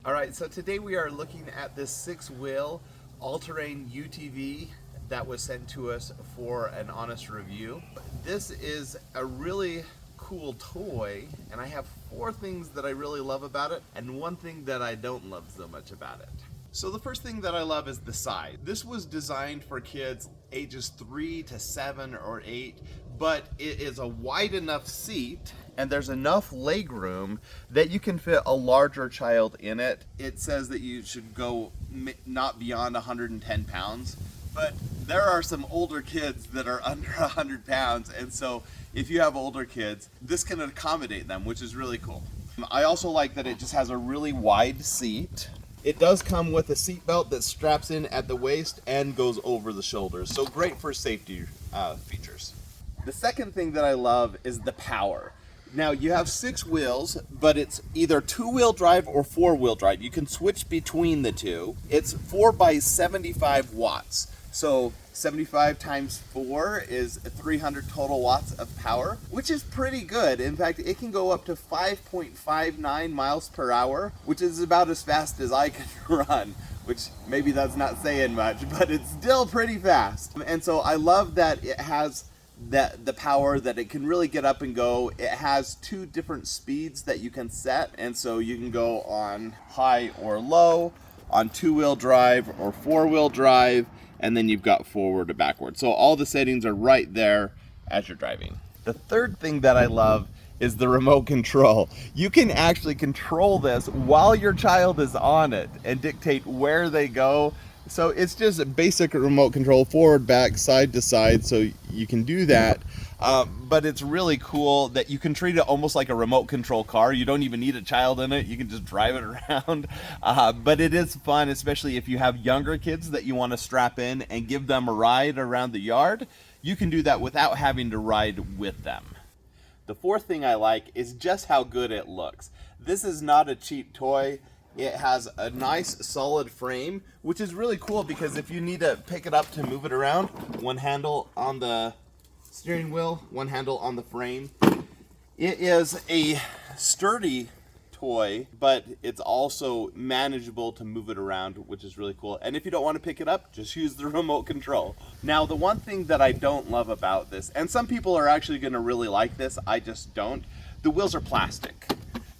All right, so today we are looking at this 6-wheel all-terrain UTV that was sent to us for an honest review. This is a really cool toy, and I have 4 things that I really love about it and 1 thing that I don't love so much about it. So the first thing that I love is the size. This was designed for kids ages 3 to 7 or 8, but it is a wide enough seat and there's enough leg room that you can fit a larger child in it. It says that you should go not beyond 110 pounds, but there are some older kids that are under 100 pounds, and so if you have older kids, this can accommodate them, which is really cool. I also like that it just has a really wide seat. It does come with a seat belt that straps in at the waist and goes over the shoulders, so great for safety features. The second thing that I love is the power. Now you have 6 wheels, but it's either 2-wheel drive or 4-wheel drive. You can switch between the two. It's 4 by 75 watts. So 75 times 4 is 300 total watts of power, which is pretty good. In fact, it can go up to 5.59 miles per hour, which is about as fast as I can run, which maybe that's not saying much, but it's still pretty fast. And so I love that it has the power, that it can really get up and go. It has 2 different speeds that you can set, and so you can go on high or low, on 2-wheel drive or 4-wheel drive, and then you've got forward or backward. So all the settings are right there as you're driving. The third thing that I love is the remote control. You can actually control this while your child is on it and dictate where they go. So it's just a basic remote control, forward, back, side to side, so you can do that. But it's really cool that you can treat it almost like a remote control car. You don't even need a child in it. You can just drive it around. But it is fun, especially if you have younger kids that you want to strap in and give them a ride around the yard. You can do that without having to ride with them. The fourth thing I like is just how good it looks. This is not a cheap toy. It has a nice solid frame, which is really cool because if you need to pick it up to move it around, 1 handle on the steering wheel, 1 handle on the frame. It is a sturdy toy, but it's also manageable to move it around, which is really cool. And if you don't want to pick it up, just use the remote control. Now, the one thing that I don't love about this, and some people are actually going to really like this, I just don't, the wheels are plastic.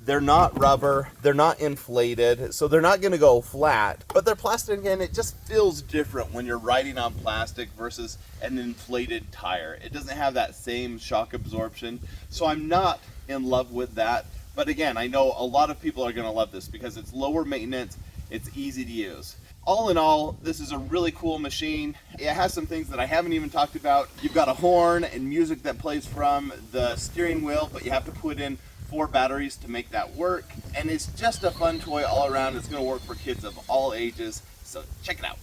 They're not rubber, they're not inflated, so they're not going to go flat, but they're plastic, and it just feels different when you're riding on plastic versus an inflated tire. It doesn't have that same shock absorption, so I'm not in love with that. But again, I know a lot of people are going to love this because it's lower maintenance, it's easy to use. All in all, this is a really cool machine. It has some things that I haven't even talked about. You've got a horn and music that plays from the steering wheel, but you have to put in 4 batteries to make that work, and it's just a fun toy all around. It's going to work for kids of all ages, so check it out.